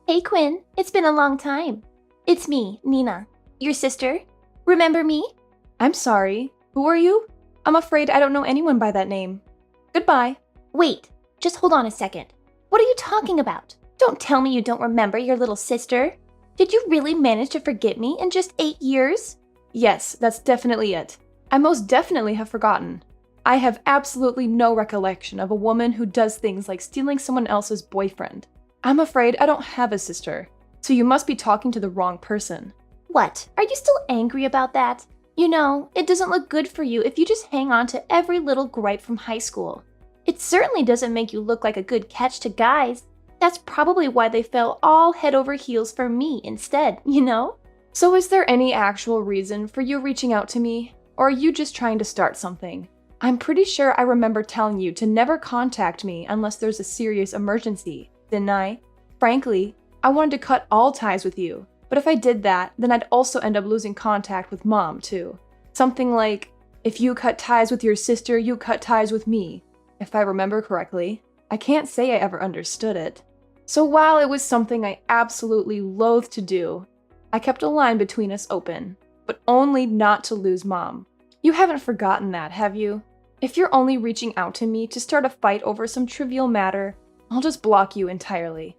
Hey Quinn, it's been a long time. It's me, Nina, your sister. Remember me? I'm sorry. Who are you? I'm afraid I don't know anyone by that name. Goodbye. Wait, just hold on a second. What are you talking about? Don't tell me you don't remember your little sister. Did you really manage to forget me in just 8 years? Yes, that's definitely it. I most definitely have forgotten. I have absolutely no recollection of a woman who does things like stealing someone else's boyfriend. I'm afraid I don't have a sister, so you must be talking to the wrong person. What? Are you still angry about that? You know, it doesn't look good for you if you just hang on to every little gripe from high school. It certainly doesn't make you look like a good catch to guys. That's probably why they fell all head over heels for me instead, you know? So is there any actual reason for you reaching out to me, or are you just trying to start something? I'm pretty sure I remember telling you to never contact me unless there's a serious emergency, didn't I? Frankly, I wanted to cut all ties with you, but if I did that, then I'd also end up losing contact with Mom, too. Something like, if you cut ties with your sister, you cut ties with me, if I remember correctly. I can't say I ever understood it. So while it was something I absolutely loathed to do, I kept a line between us open, but only not to lose Mom. You haven't forgotten that, have you? If you're only reaching out to me to start a fight over some trivial matter, I'll just block you entirely.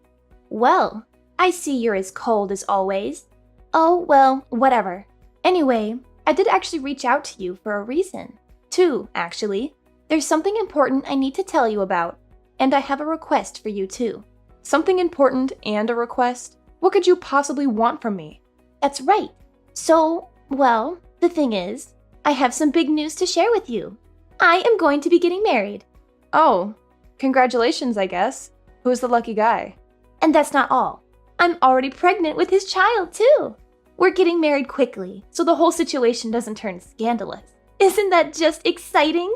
Well, I see you're as cold as always. Oh, well, whatever. Anyway, I did actually reach out to you for a reason. Two, actually. There's something important I need to tell you about, and I have a request for you too. Something important and a request? What could you possibly want from me? That's right. So, well, the thing is, I have some big news to share with you. I am going to be getting married. Oh, congratulations, I guess. Who's the lucky guy? And that's not all. I'm already pregnant with his child, too. We're getting married quickly, so the whole situation doesn't turn scandalous. Isn't that just exciting?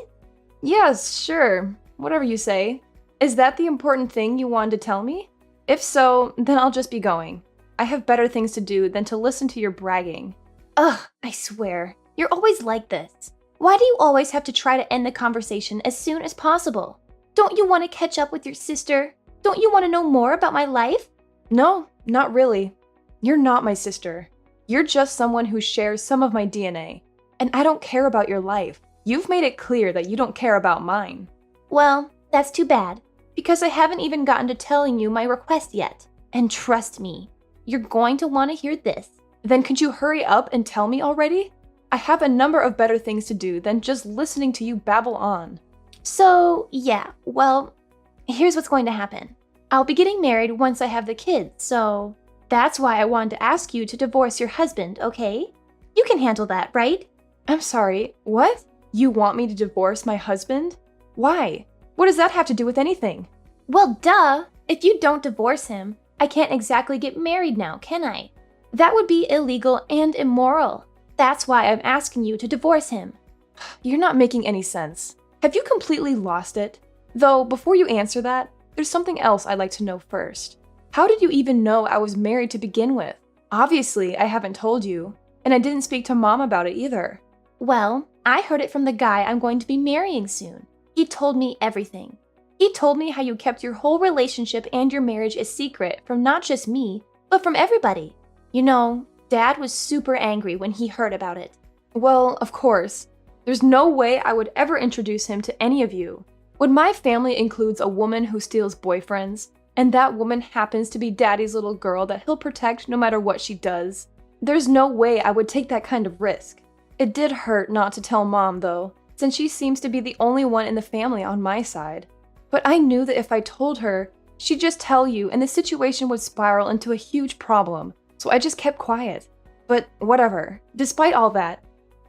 Yes, sure. Whatever you say. Is that the important thing you wanted to tell me? If so, then I'll just be going. I have better things to do than to listen to your bragging. Ugh, I swear. You're always like this. Why do you always have to try to end the conversation as soon as possible? Don't you want to catch up with your sister? Don't you want to know more about my life? No, not really. You're not my sister. You're just someone who shares some of my DNA. And I don't care about your life. You've made it clear that you don't care about mine. Well, that's too bad, because I haven't even gotten to telling you my request yet. And trust me, you're going to want to hear this. Then could you hurry up and tell me already? I have a number of better things to do than just listening to you babble on. So, yeah, well, here's what's going to happen. I'll be getting married once I have the kids, so that's why I wanted to ask you to divorce your husband, okay? You can handle that, right? I'm sorry, what? You want me to divorce my husband? Why? What does that have to do with anything? Well, duh! If you don't divorce him, I can't exactly get married now, can I? That would be illegal and immoral. That's why I'm asking you to divorce him. You're not making any sense. Have you completely lost it? Though, before you answer that, there's something else I'd like to know first. How did you even know I was married to begin with? Obviously, I haven't told you, and I didn't speak to Mom about it either. Well, I heard it from the guy I'm going to be marrying soon. He told me everything. He told me how you kept your whole relationship and your marriage a secret from not just me, but from everybody. You know, Dad was super angry when he heard about it. Well, of course. There's no way I would ever introduce him to any of you. When my family includes a woman who steals boyfriends, and that woman happens to be Daddy's little girl that he'll protect no matter what she does, there's no way I would take that kind of risk. It did hurt not to tell Mom, though, since she seems to be the only one in the family on my side. But I knew that if I told her, she'd just tell you and the situation would spiral into a huge problem, so I just kept quiet. But whatever, despite all that,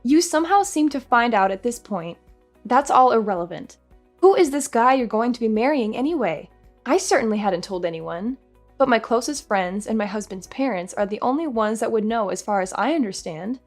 you somehow seem to find out at this point. That's all irrelevant. Who is this guy you're going to be marrying anyway? I certainly hadn't told anyone, but my closest friends and my husband's parents are the only ones that would know as far as I understand.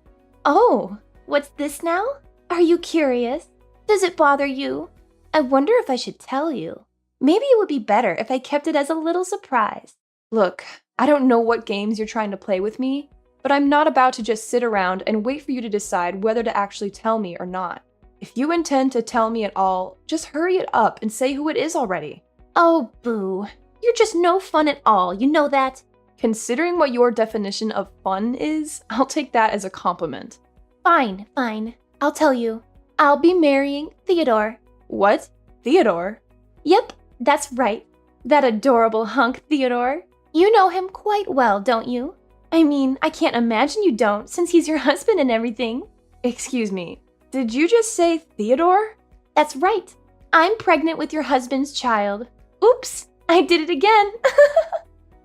Oh, what's this now? Are you curious? Does it bother you? I wonder if I should tell you. Maybe it would be better if I kept it as a little surprise. Look, I don't know what games you're trying to play with me, but I'm not about to just sit around and wait for you to decide whether to actually tell me or not. If you intend to tell me at all, just hurry it up and say who it is already. Oh, boo. You're just no fun at all, you know that? Considering what your definition of fun is, I'll take that as a compliment. Fine, fine. I'll tell you. I'll be marrying Theodore. What? Theodore? Yep, that's right. That adorable hunk Theodore. You know him quite well, don't you? I mean, I can't imagine you don't, since he's your husband and everything. Excuse me, did you just say Theodore? That's right. I'm pregnant with your husband's child. Oops, I did it again.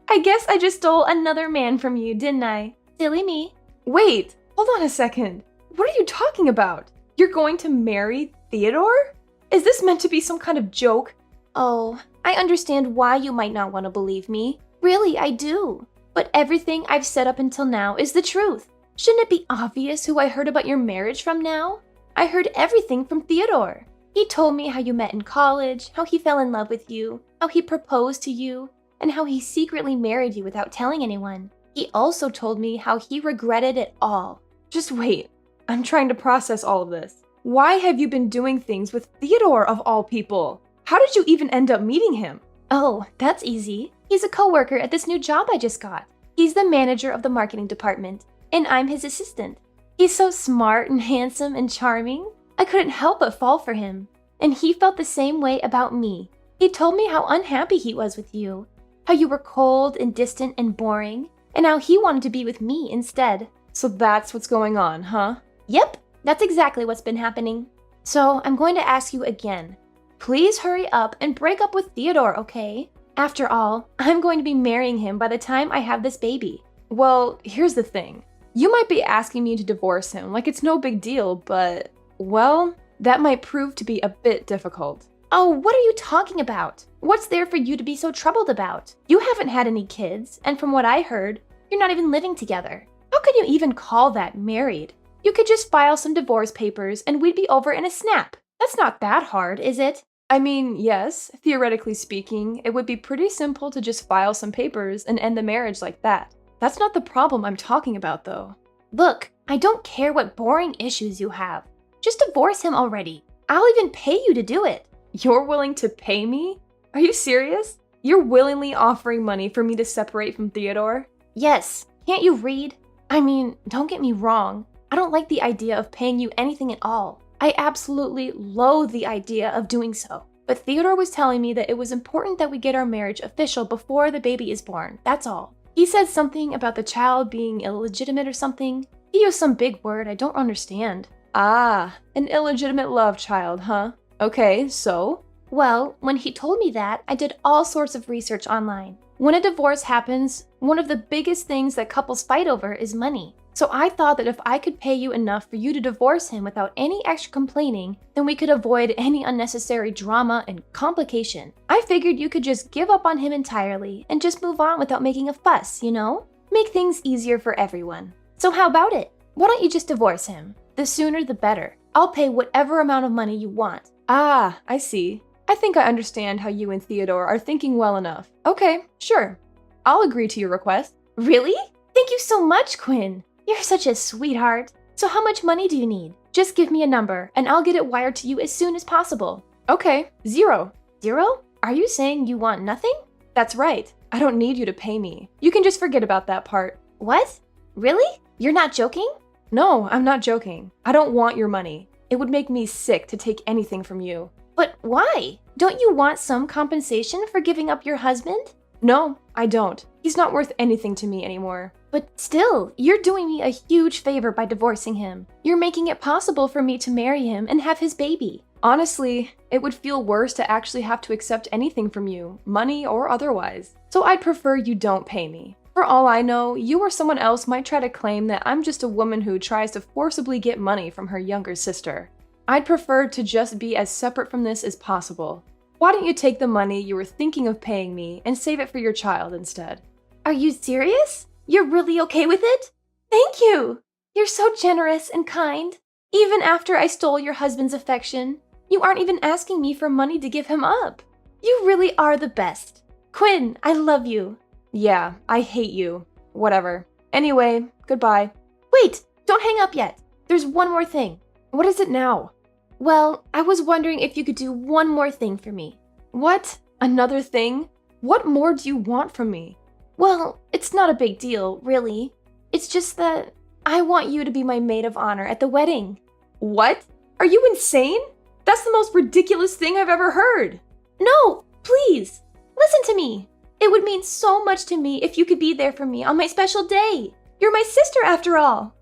I guess I just stole another man from you, didn't I? Silly me. Wait, hold on a second. What are you talking about? You're going to marry Theodore? Is this meant to be some kind of joke? Oh, I understand why you might not want to believe me. Really, I do. But everything I've said up until now is the truth. Shouldn't it be obvious who I heard about your marriage from now? I heard everything from Theodore. He told me how you met in college, how he fell in love with you, how he proposed to you, and how he secretly married you without telling anyone. He also told me how he regretted it all. Just wait. I'm trying to process all of this. Why have you been doing things with Theodore of all people? How did you even end up meeting him? Oh, that's easy. He's a coworker at this new job I just got. He's the manager of the marketing department, and I'm his assistant. He's so smart and handsome and charming. I couldn't help but fall for him. And he felt the same way about me. He told me how unhappy he was with you, how you were cold and distant and boring, and how he wanted to be with me instead. So that's what's going on, huh? Yep, that's exactly what's been happening. So I'm going to ask you again. Please hurry up and break up with Theodore, okay? After all, I'm going to be marrying him by the time I have this baby. Well, here's the thing. You might be asking me to divorce him like it's no big deal, but, well, that might prove to be a bit difficult. Oh, what are you talking about? What's there for you to be so troubled about? You haven't had any kids, and from what I heard, you're not even living together. How can you even call that married? You could just file some divorce papers and we'd be over in a snap. That's not that hard, is it? I mean, yes, theoretically speaking, it would be pretty simple to just file some papers and end the marriage like that. That's not the problem I'm talking about, though. Look, I don't care what boring issues you have. Just divorce him already. I'll even pay you to do it. You're willing to pay me? Are you serious? You're willingly offering money for me to separate from Theodore? Yes. Can't you read? I mean, don't get me wrong. I don't like the idea of paying you anything at all. I absolutely loathe the idea of doing so. But Theodore was telling me that it was important that we get our marriage official before the baby is born, that's all. He said something about the child being illegitimate or something. He used some big word I don't understand. Ah, an illegitimate love child, huh? Okay, so? Well, when he told me that, I did all sorts of research online. When a divorce happens, one of the biggest things that couples fight over is money. So I thought that if I could pay you enough for you to divorce him without any extra complaining, then we could avoid any unnecessary drama and complication. I figured you could just give up on him entirely and just move on without making a fuss, you know? Make things easier for everyone. So how about it? Why don't you just divorce him? The sooner the better. I'll pay whatever amount of money you want. Ah, I see. I think I understand how you and Theodore are thinking well enough. Okay, sure. I'll agree to your request. Really? Thank you so much, Quinn. You're such a sweetheart. So how much money do you need? Just give me a number, and I'll get it wired to you as soon as possible. Okay, 0. 0? Are you saying you want nothing? That's right. I don't need you to pay me. You can just forget about that part. What? Really? You're not joking? No, I'm not joking. I don't want your money. It would make me sick to take anything from you. But why? Don't you want some compensation for giving up your husband? No, I don't. He's not worth anything to me anymore. But still, you're doing me a huge favor by divorcing him. You're making it possible for me to marry him and have his baby. Honestly, it would feel worse to actually have to accept anything from you, money or otherwise. So I'd prefer you don't pay me. For all I know, you or someone else might try to claim that I'm just a woman who tries to forcibly get money from her younger sister. I'd prefer to just be as separate from this as possible. Why don't you take the money you were thinking of paying me and save it for your child instead? Are you serious? You're really okay with it? Thank you! You're so generous and kind. Even after I stole your husband's affection, you aren't even asking me for money to give him up. You really are the best. Quinn, I love you. Yeah, I hate you. Whatever. Anyway, goodbye. Wait, don't hang up yet. There's one more thing. What is it now? Well, I was wondering if you could do one more thing for me. What? Another thing? What more do you want from me? Well, it's not a big deal, really. It's just that I want you to be my maid of honor at the wedding. What? Are you insane? That's the most ridiculous thing I've ever heard. No, please, listen to me. It would mean so much to me if you could be there for me on my special day. You're my sister after all.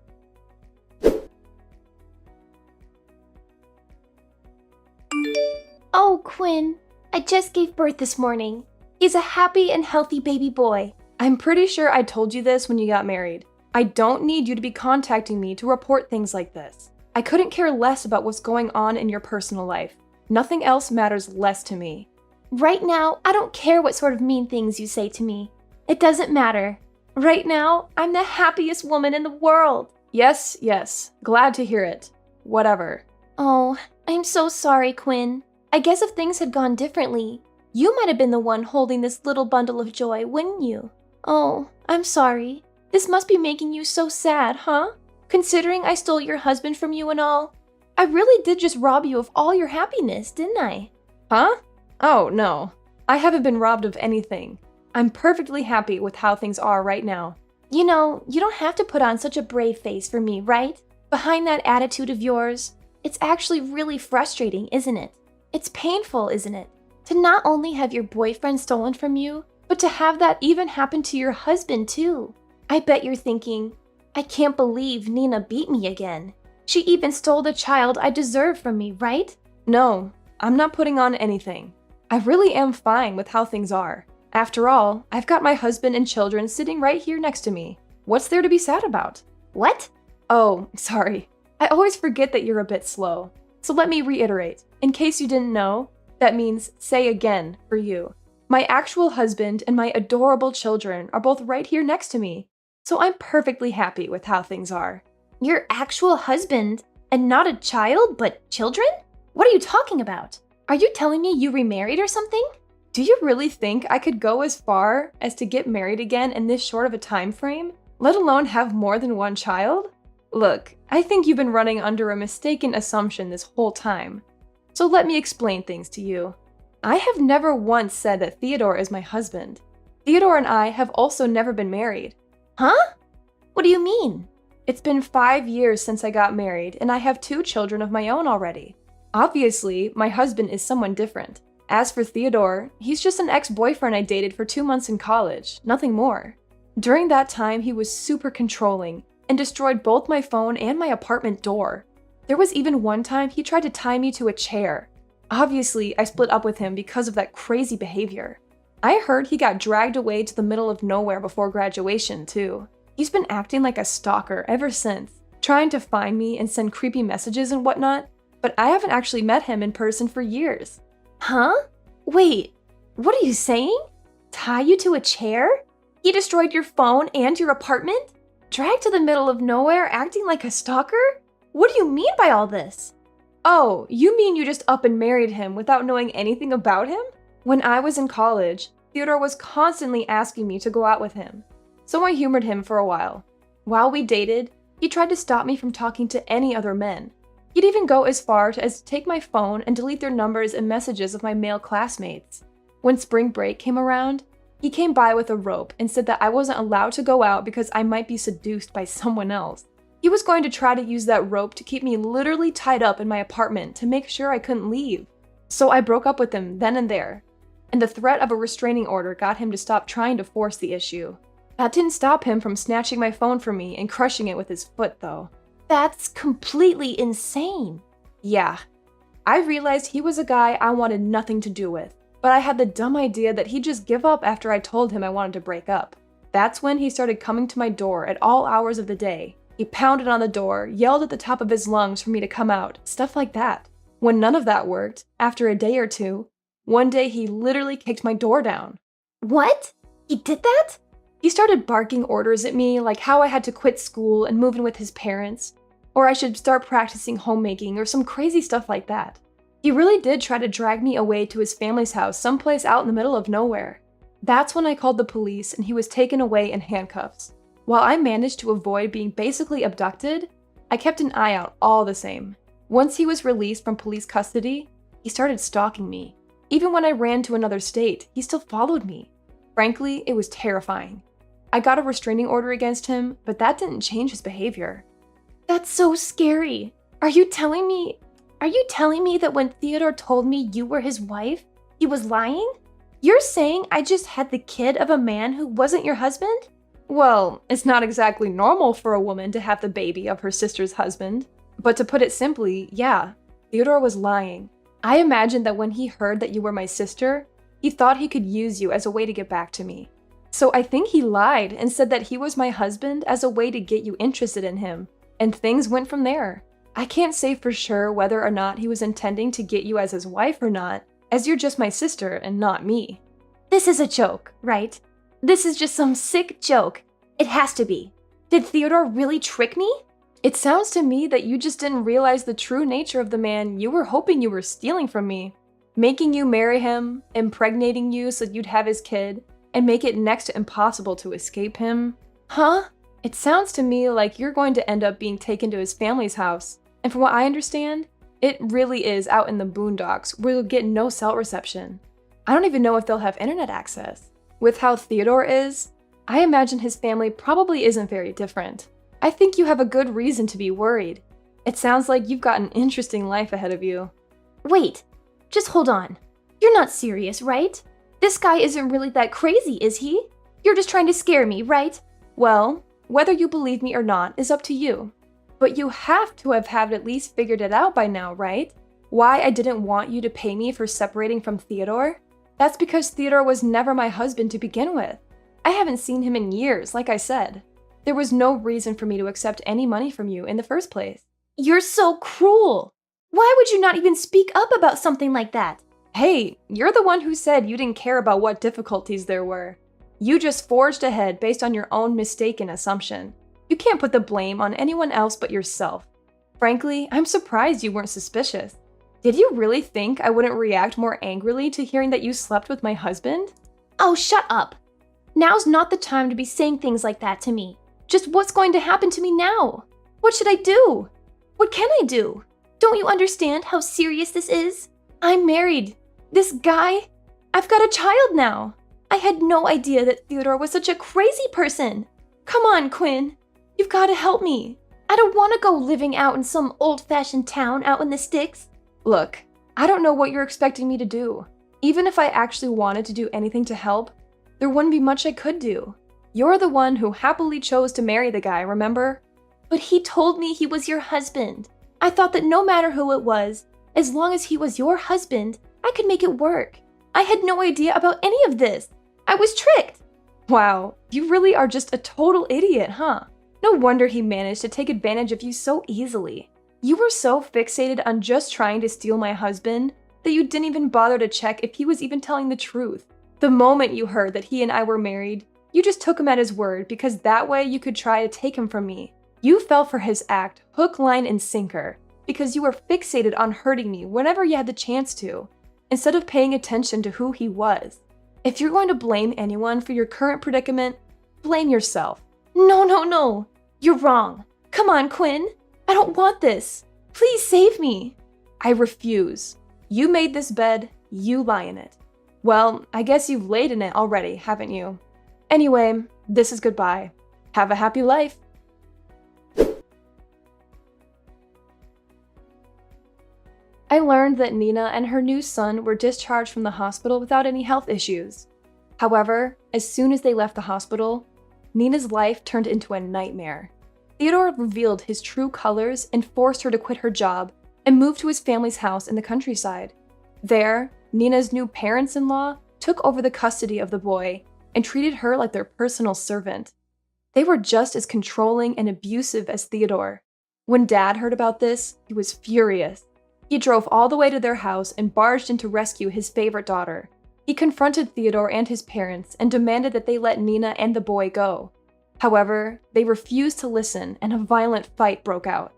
Oh, Quinn, I just gave birth this morning. He's a happy and healthy baby boy. I'm pretty sure I told you this when you got married. I don't need you to be contacting me to report things like this. I couldn't care less about what's going on in your personal life. Nothing else matters less to me. Right now, I don't care what sort of mean things you say to me. It doesn't matter. Right now, I'm the happiest woman in the world. Yes, glad to hear it. Whatever. Oh, I'm so sorry, Quinn. I guess if things had gone differently, you might have been the one holding this little bundle of joy, wouldn't you? Oh, I'm sorry. This must be making you so sad, huh? Considering I stole your husband from you and all. I really did just rob you of all your happiness, didn't I? Huh? Oh, no. I haven't been robbed of anything. I'm perfectly happy with how things are right now. You know, you don't have to put on such a brave face for me, right? Behind that attitude of yours, it's actually really frustrating, isn't it? It's painful, isn't it? To not only have your boyfriend stolen from you, but to have that even happen to your husband too. I bet you're thinking, I can't believe Nina beat me again. She even stole the child I deserve from me, right? No, I'm not putting on anything. I really am fine with how things are. After all, I've got my husband and children sitting right here next to me. What's there to be sad about? What? Oh, sorry. I always forget that you're a bit slow. So let me reiterate. In case you didn't know, that means say again for you. My actual husband and my adorable children are both right here next to me. So I'm perfectly happy with how things are. Your actual husband and not a child, but children? What are you talking about? Are you telling me you remarried or something? Do you really think I could go as far as to get married again in this short of a time frame, let alone have more than one child? Look, I think you've been running under a mistaken assumption this whole time. So let me explain things to you. I have never once said that Theodore is my husband. Theodore and I have also never been married. Huh? What do you mean? It's been 5 years since I got married, and I have 2 children of my own already. Obviously, my husband is someone different. As for Theodore, he's just an ex-boyfriend I dated for 2 months in college, nothing more. During that time, he was super controlling and destroyed both my phone and my apartment door. There was even one time he tried to tie me to a chair. Obviously, I split up with him because of that crazy behavior. I heard he got dragged away to the middle of nowhere before graduation, too. He's been acting like a stalker ever since, trying to find me and send creepy messages and whatnot, but I haven't actually met him in person for years. Huh? Wait, what are you saying? Tie you to a chair? He destroyed your phone and your apartment? Dragged to the middle of nowhere acting like a stalker? What do you mean by all this? Oh, you mean you just up and married him without knowing anything about him? When I was in college, Theodore was constantly asking me to go out with him, so I humored him for a while. While we dated, he tried to stop me from talking to any other men. He'd even go as far as to take my phone and delete their numbers and messages of my male classmates. When spring break came around, he came by with a rope and said that I wasn't allowed to go out because I might be seduced by someone else. He was going to try to use that rope to keep me literally tied up in my apartment to make sure I couldn't leave. So I broke up with him then and there, and the threat of a restraining order got him to stop trying to force the issue. That didn't stop him from snatching my phone from me and crushing it with his foot, though. That's completely insane. Yeah. I realized he was a guy I wanted nothing to do with, but I had the dumb idea that he'd just give up after I told him I wanted to break up. That's when he started coming to my door at all hours of the day. He pounded on the door, yelled at the top of his lungs for me to come out, stuff like that. When none of that worked, after a day or two, one day he literally kicked my door down. What? He did that? He started barking orders at me, like how I had to quit school and move in with his parents, or I should start practicing homemaking or some crazy stuff like that. He really did try to drag me away to his family's house someplace out in the middle of nowhere. That's when I called the police and he was taken away in handcuffs. While I managed to avoid being basically abducted, I kept an eye out all the same. Once he was released from police custody, he started stalking me. Even when I ran to another state, he still followed me. Frankly, it was terrifying. I got a restraining order against him, but that didn't change his behavior. That's so scary. Are you telling me that when Theodore told me you were his wife, he was lying? You're saying I just had the kid of a man who wasn't your husband? Well, it's not exactly normal for a woman to have the baby of her sister's husband. But to put it simply, yeah, Theodore was lying. I imagine that when he heard that you were my sister, he thought he could use you as a way to get back to me. So I think he lied and said that he was my husband as a way to get you interested in him, and things went from there. I can't say for sure whether or not he was intending to get you as his wife or not, as you're just my sister and not me. This is a joke, right? This is just some sick joke. It has to be. Did Theodore really trick me? It sounds to me that you just didn't realize the true nature of the man you were hoping you were stealing from me. Making you marry him, impregnating you so you'd have his kid, and make it next to impossible to escape him. Huh? It sounds to me like you're going to end up being taken to his family's house. And from what I understand, it really is out in the boondocks where you'll get no cell reception. I don't even know if they'll have internet access. With how Theodore is, I imagine his family probably isn't very different. I think you have a good reason to be worried. It sounds like you've got an interesting life ahead of you. Wait, just hold on. You're not serious, right? This guy isn't really that crazy, is he? You're just trying to scare me, right? Well, whether you believe me or not is up to you. But you have to have at least figured it out by now, right? Why I didn't want you to pay me for separating from Theodore? That's because Theodore was never my husband to begin with. I haven't seen him in years, like I said. There was no reason for me to accept any money from you in the first place. You're so cruel. Why would you not even speak up about something like that? Hey, you're the one who said you didn't care about what difficulties there were. You just forged ahead based on your own mistaken assumption. You can't put the blame on anyone else but yourself. Frankly, I'm surprised you weren't suspicious. Did you really think I wouldn't react more angrily to hearing that you slept with my husband? Oh, shut up. Now's not the time to be saying things like that to me. Just what's going to happen to me now? What should I do? What can I do? Don't you understand how serious this is? I'm married. This guy, I've got a child now. I had no idea that Theodore was such a crazy person. Come on, Quinn. You've got to help me. I don't want to go living out in some old-fashioned town out in the sticks. Look, I don't know what you're expecting me to do. Even if I actually wanted to do anything to help, there wouldn't be much I could do. You're the one who happily chose to marry the guy, remember? But he told me he was your husband. I thought that no matter who it was, as long as he was your husband, I could make it work. I had no idea about any of this. I was tricked. Wow, you really are just a total idiot, huh? No wonder he managed to take advantage of you so easily. You were so fixated on just trying to steal my husband that you didn't even bother to check if he was even telling the truth. The moment you heard that he and I were married, you just took him at his word because that way you could try to take him from me. You fell for his act, hook, line, and sinker, because you were fixated on hurting me whenever you had the chance to, instead of paying attention to who he was. If you're going to blame anyone for your current predicament, blame yourself. No. You're wrong. Come on, Quinn. I don't want this. Please save me. I refuse. You made this bed, you lie in it. Well, I guess you've laid in it already, haven't you? Anyway, this is goodbye. Have a happy life. I learned that Nina and her new son were discharged from the hospital without any health issues. However, as soon as they left the hospital, Nina's life turned into a nightmare. Theodore revealed his true colors and forced her to quit her job and move to his family's house in the countryside. There, Nina's new parents-in-law took over the custody of the boy and treated her like their personal servant. They were just as controlling and abusive as Theodore. When Dad heard about this, he was furious. He drove all the way to their house and barged in to rescue his favorite daughter. He confronted Theodore and his parents and demanded that they let Nina and the boy go. However, they refused to listen and a violent fight broke out.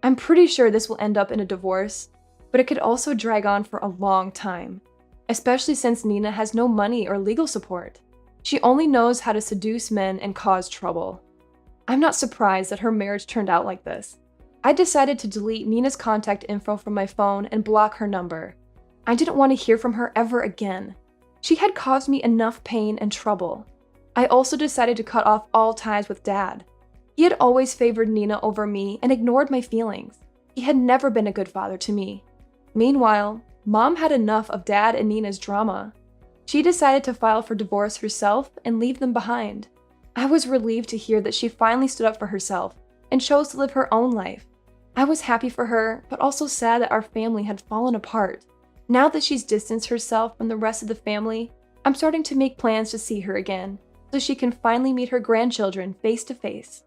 I'm pretty sure this will end up in a divorce, but it could also drag on for a long time, especially since Nina has no money or legal support. She only knows how to seduce men and cause trouble. I'm not surprised that her marriage turned out like this. I decided to delete Nina's contact info from my phone and block her number. I didn't want to hear from her ever again. She had caused me enough pain and trouble. I also decided to cut off all ties with Dad. He had always favored Nina over me and ignored my feelings. He had never been a good father to me. Meanwhile, Mom had enough of Dad and Nina's drama. She decided to file for divorce herself and leave them behind. I was relieved to hear that she finally stood up for herself and chose to live her own life. I was happy for her, but also sad that our family had fallen apart. Now that she's distanced herself from the rest of the family, I'm starting to make plans to see her again, so she can finally meet her grandchildren face to face.